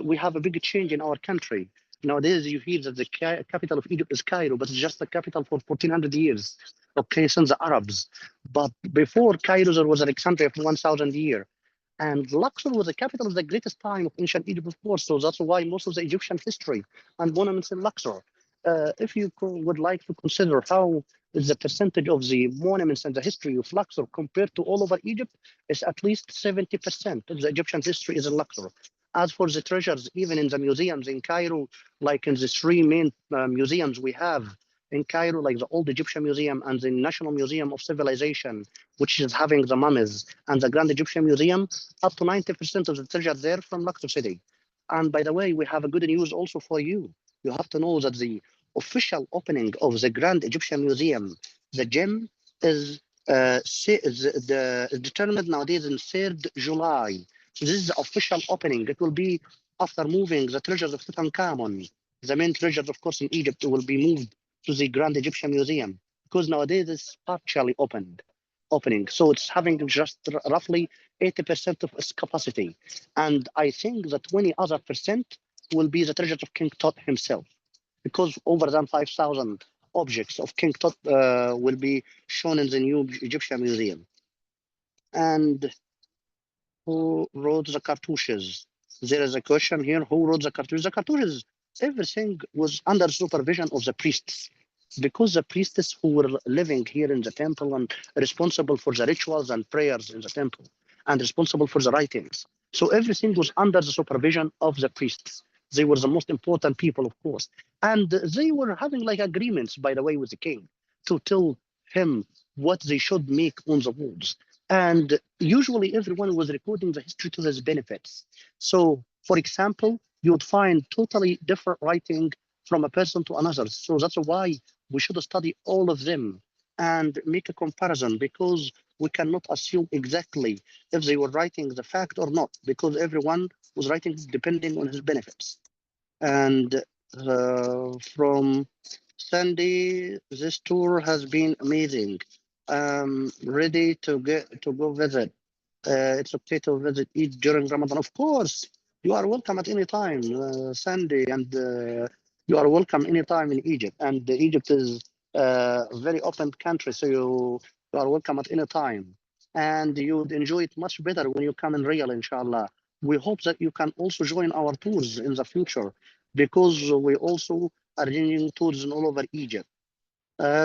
We have a big change in our country. Nowadays, you hear that the capital of Egypt is Cairo, but it's just the capital for 1400 years, okay, since the Arabs. But before Cairo, there was Alexandria for 1000 years. And Luxor was the capital of the greatest time of ancient Egypt, of course. So that's why most of the Egyptian history and monuments in Luxor. If you would like to consider how is the percentage of the monuments and the history of Luxor compared to all over Egypt, it's at least 70% of the Egyptian history is in Luxor. As for the treasures, even in the museums in Cairo, like in the three main museums we have in Cairo, like the Old Egyptian Museum and the National Museum of Civilization, which is having the mummies, and the Grand Egyptian Museum, up to 90% of the treasure there from Luxor City. And by the way, we have a good news also for you. You have to know that the official opening of the Grand Egyptian Museum, the gem, is determined nowadays in 3rd July. So this is the official opening. It will be after moving the treasures of Tutankhamun. The main treasures, of course, in Egypt will be moved to the Grand Egyptian Museum because nowadays it's partially opening. So it's having just roughly 80% of its capacity. And I think that 20 other percent will be the treasures of King Tut himself, because over than 5,000 objects of King Tut will be shown in the new Egyptian Museum. And who wrote the cartouches? There is a question here. Who wrote the cartouches? The cartouches, everything was under supervision of the priests, because the priests who were living here in the temple and responsible for the rituals and prayers in the temple and responsible for the writings. So everything was under the supervision of the priests. They were the most important people, of course. And they were having like agreements, by the way, with the king to tell him what they should make on the walls. And usually everyone was recording the history to his benefits. So, for example, you would find totally different writing from a person to another. So that's why we should study all of them and make a comparison, because we cannot assume exactly if they were writing the fact or not, because everyone was writing depending on his benefits. And from Sandy, this tour has been amazing. Ready to go visit. It's okay to visit each during Ramadan. Of course, you are welcome at any time, Sandy, and you are welcome anytime in Egypt. And Egypt is a very open country, so you are welcome at any time. And you would enjoy it much better when you come in real, inshallah. We hope that you can also join our tours in the future, because we also are arranging tours in all over Egypt.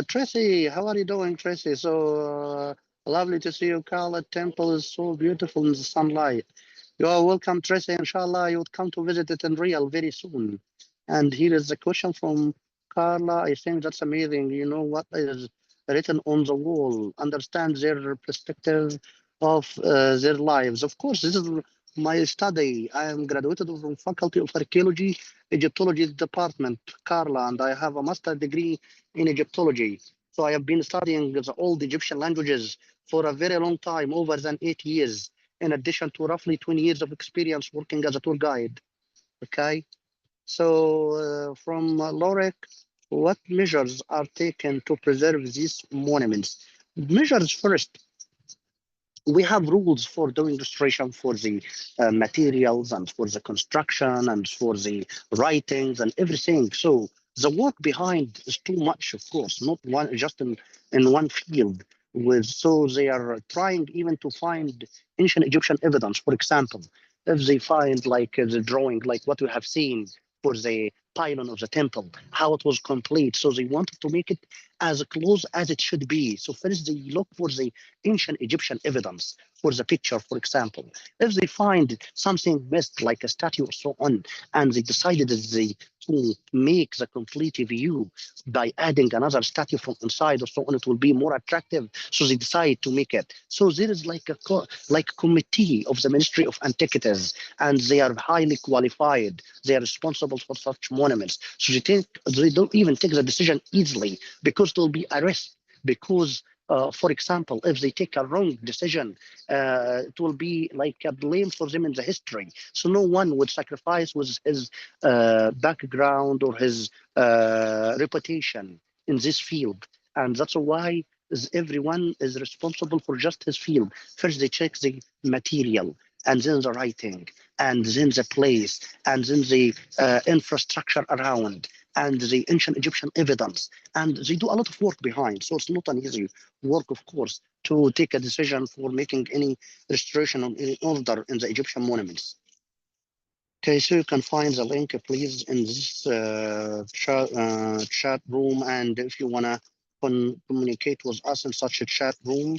Tracy, how are you doing, Tracy? So lovely to see you. Khaled temple is so beautiful in the sunlight. You are welcome, Tracy. Inshallah, you would come to visit it in real very soon. And here is a question from Carla. I think that's amazing. You know what is written on the wall? Understand their perspective of their lives. Of course, this is my study. I am graduated from Faculty of Archaeology, Egyptology department, Carla, and I have a master degree in Egyptology. So I have been studying the old Egyptian languages for a very long time, over than 8 years, in addition to roughly 20 years of experience working as a tour guide. Okay. So from Lorek, what measures are taken to preserve these monuments? Measures first, we have rules for doing restoration for the materials and for the construction and for the writings and everything. So the work behind is too much, of course, not one just in one field. With so they are trying even to find ancient Egyptian evidence. For example, if they find like the drawing, like what we have seen for the pylon of the temple, how it was complete. So they wanted to make it as close as it should be. So first they look for the ancient Egyptian evidence for the picture, for example. If they find something missed, like a statue or so on, and they decided that to make the complete view by adding another statue from inside or so on, it will be more attractive. So they decide to make it. So there is like a committee of the Ministry of Antiquities, and they are highly qualified. They are responsible for such monuments. So they don't even take the decision easily because there will be a risk. Because for example, if they take a wrong decision, it will be like a blame for them in the history. So no one would sacrifice with his background or his reputation in this field. And that's why everyone is responsible for just his field. First, they check the material, and then the writing, and then the place, and then the infrastructure around, and the ancient Egyptian evidence. And they do a lot of work behind. So it's not an easy work, of course, to take a decision for making any restoration or any order in the Egyptian monuments. Okay, so you can find the link, please, in this chat room. And if you want to communicate with us in such a chat room.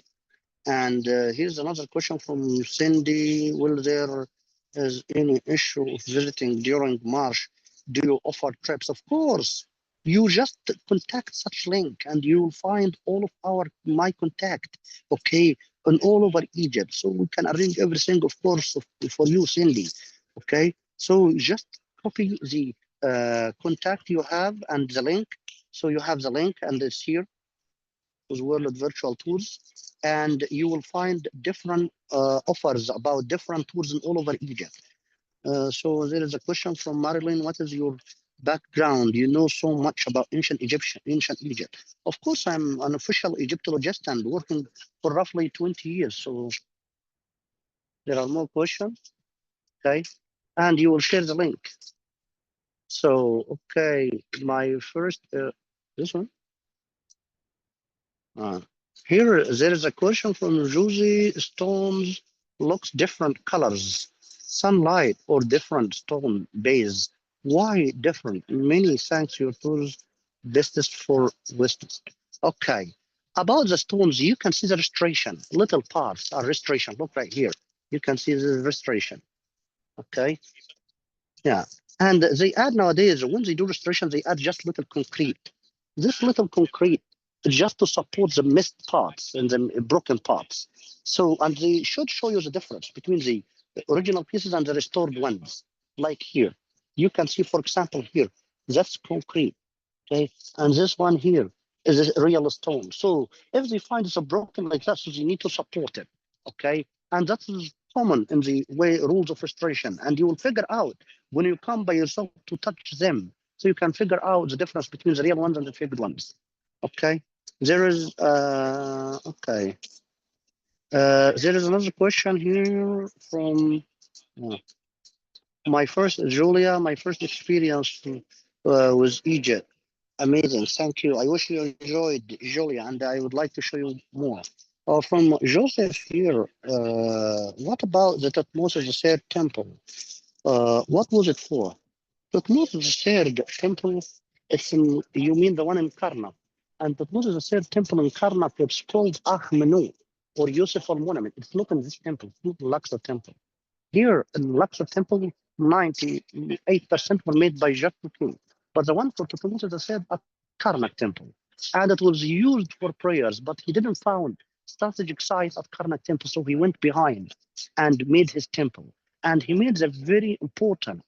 And here's another question from Cindy. Will there is any issue of visiting during March? Do you offer trips? Of course. You just contact such link and you'll find all of my contact, okay, and all over Egypt. So we can arrange everything, of course, for you, Cindy. Okay. So just copy the contact you have and the link. So you have the link and it's here with World Virtual Tours, and you will find different offers about different tours in all over Egypt. So there is a question from Marilyn. What is your background? You know so much about ancient Egypt. Of course, I'm an official Egyptologist and working for roughly 20 years. So there are more questions, okay? And you will share the link. So, okay, my first, this one. Here, there is a question from Josie. Stones looks different colors, sunlight or different stone base. Why different? Many thanks your tours bestest for wisdom. Okay, about the stones, you can see the restoration. Little parts are restoration. Look right here. You can see the restoration. Okay, yeah. And they add nowadays, when they do restoration, they add just little concrete. This little concrete is just to support the missed parts and the broken parts. So, and they should show you the difference between the original pieces and the restored ones. Like here, you can see, for example, here, that's concrete, okay? And this one here is a real stone. So if they find it's a broken like that, so they need to support it, okay? And that is common in the way rules of restoration. And you will figure out when you come by yourself to touch them, so you can figure out the difference between the real ones and the fake ones. Okay. There is there is another question here from my first Julia. My first experience with Egypt. Amazing. Thank you. I wish you enjoyed, Julia, and I would like to show you more. From Joseph here, what about the Thutmose III temple? What was it for? Thutmose III temple, you mean the one in Karnak. And Thutmose III temple in Karnak, it's called Ahmenu or Yusuf al-Monument. It's not in this temple, it's not the Luxor temple. Here in Luxor temple, 98% were made by Jacques King. But the one for Thutmose III at Karnak temple. And it was used for prayers, but he didn't found strategic site at Karnak temple, so he went behind and made his temple. And he made a very important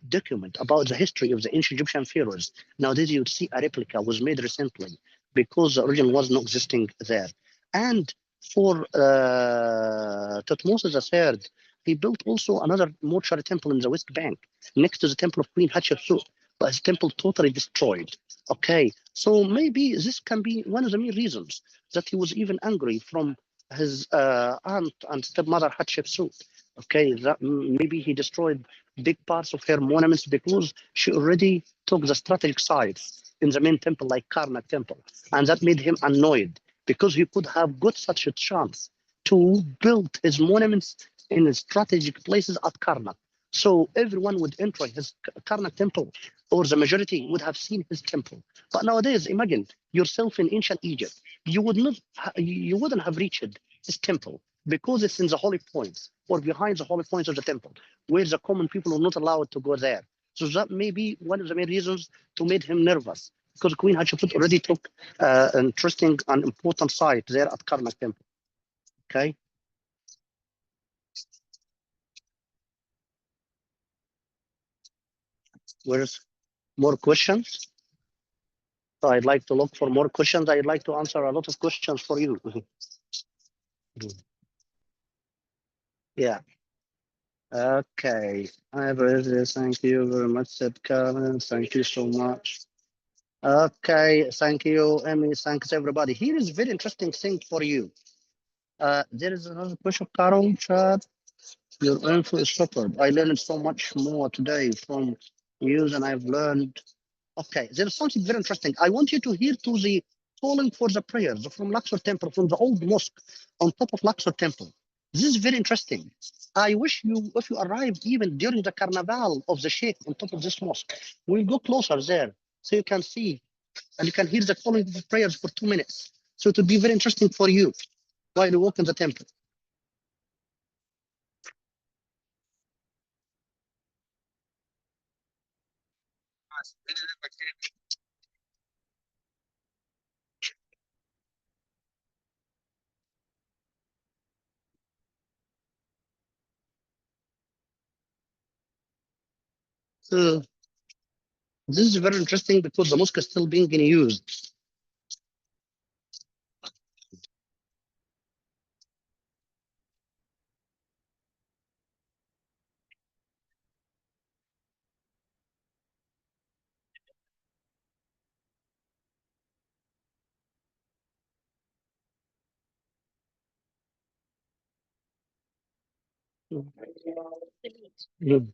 document about the history of the ancient Egyptian pharaohs. Nowadays, you see a replica was made recently because the original was not existing there. And for Thutmose III, he built also another mortuary temple in the West Bank next to the temple of Queen Hatshepsut, but his temple totally destroyed. Okay, so maybe this can be one of the main reasons that he was even angry from his aunt and stepmother Hatshepsut. Okay, that maybe he destroyed big parts of her monuments because she already took the strategic sites in the main temple like Karnak temple, and that made him annoyed because he could have got such a chance to build his monuments in strategic places at Karnak. So everyone would enter his Karnak temple, or the majority would have seen his temple. But nowadays, imagine yourself in ancient Egypt. You wouldn't have reached his temple because it's in the holy points or behind the holy points of the temple, where the common people are not allowed to go there. So that may be one of the main reasons to make him nervous, because Queen Hatshepsut already took an interesting and important site there at Karnak temple. Okay. Where's more questions? So I'd like to look for more questions. I'd like to answer a lot of questions for you. Yeah. Okay. I have read this. Thank you very much, said Karen. Thank you so much. Okay. Thank you, Emmy. Thanks, everybody. Here is a very interesting thing for you. There is another question, Carol, chat. Your info is superb. I learned so much more today from you than I've learned. Okay, there is something very interesting. I want you to hear to the calling for the prayers from Luxor Temple, from the old mosque on top of Luxor Temple. This is very interesting. I wish you, if you arrive even during the carnival of the Sheikh on top of this mosque, we'll go closer there so you can see and you can hear the calling of prayers for 2 minutes. So it would be very interesting for you while you walk in the temple. So this is very interesting because the mosque is still being used. Mm.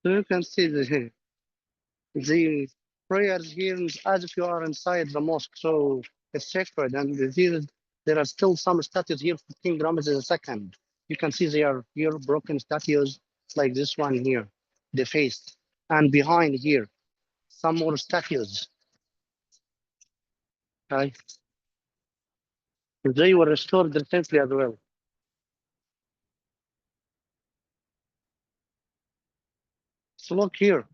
So you can see the prayers here as if you are inside the mosque. So it's sacred. And here, there are still some statues here for King Ramses II. You can see they are here broken statues like this one here, the face. And behind here, some more statues. Okay. They were restored recently as well. So look here.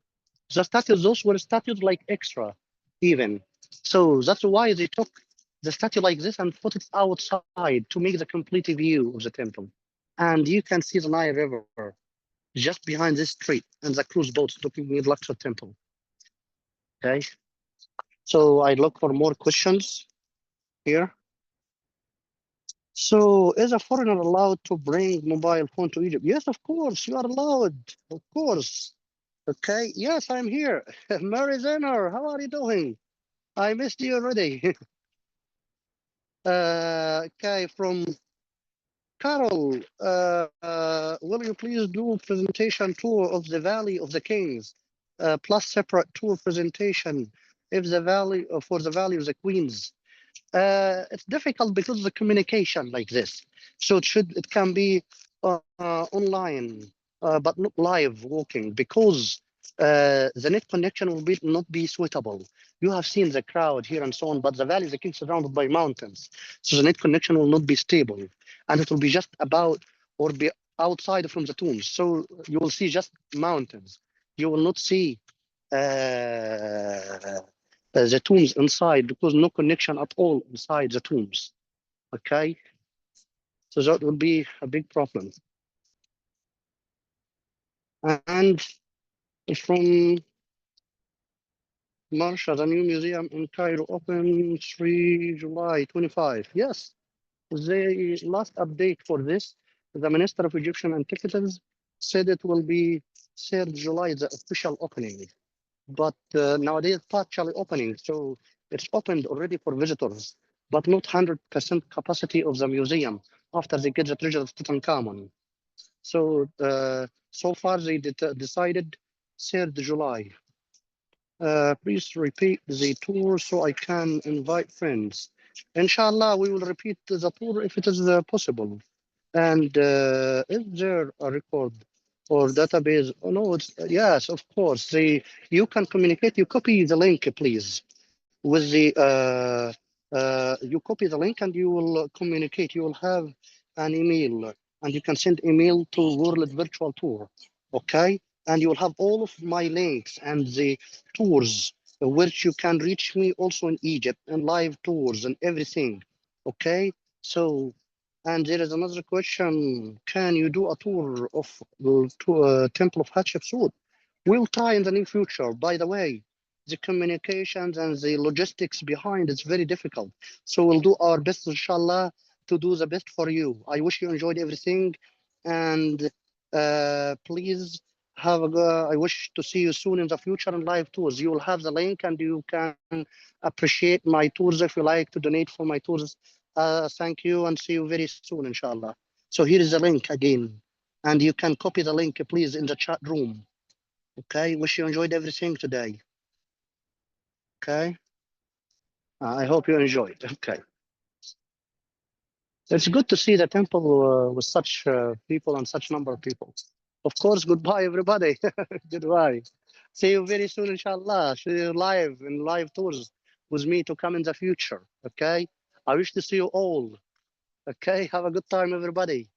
The statues, those were statues like extra, even. So that's why they took the statue like this and put it outside to make the complete view of the temple. And you can see the Nile River just behind this tree and the cruise boats looking at Luxor temple. Okay. So I look for more questions here. So is a foreigner allowed to bring mobile phone to Egypt? Yes, of course, you are allowed. Of course. Okay. Yes, I'm here. Mary Zenner, how are you doing? I missed you already. Okay, from Carol, will you please do presentation tour of the Valley of the Kings, plus separate tour presentation if the Valley for the Valley of the Queens? It's difficult because of the communication like this. So it can be online, but not live walking because the net connection will not be suitable. You have seen the crowd here and so on, but the valley is again surrounded by mountains, so the net connection will not be stable, and it will be just about or be outside from the tombs. So you will see just mountains. You will not see the tombs inside because no connection at all inside the tombs. Okay, so that will be a big problem. And from Marsha, the new museum in Cairo open 3 July 25. Yes, the last update for this, the Minister of Egyptian Antiquities said it will be 3rd July, the official opening. But nowadays partially opening, so it's opened already for visitors, but not 100% capacity of the museum after they get the treasure of Tutankhamun. So so far they decided 3rd July. Please repeat the tour so I can invite friends. Inshallah, we will repeat the tour if it is possible. And is there a record or database? Oh no, it's yes, of course. You can communicate. You copy the link, please, with the you copy the link and you will communicate. You will have an email and you can send email to World Virtual Tour, okay? And you will have all of my links and the tours which you can reach me also in Egypt and live tours and everything, okay? So, and there is another question: can you do a tour of Temple of Hatshepsut? We'll try in the near future. By the way, the communications and the logistics behind it's very difficult. So we'll do our best, inshallah, to do the best for you. I wish you enjoyed everything, and please have a I wish to see you soon in the future in live tours. You will have the link, and you can appreciate my tours if you like to donate for my tours. Thank you, and see you very soon, inshallah. So here is the link again, and you can copy the link, please, in the chat room. Okay, wish you enjoyed everything today. Okay, I hope you enjoyed. Okay, it's good to see the temple with such people and such number of people. Of course, goodbye, everybody. Goodbye. See you very soon, inshallah. See you live in live tours with me to come in the future. Okay, I wish to see you all. Okay, have a good time, everybody.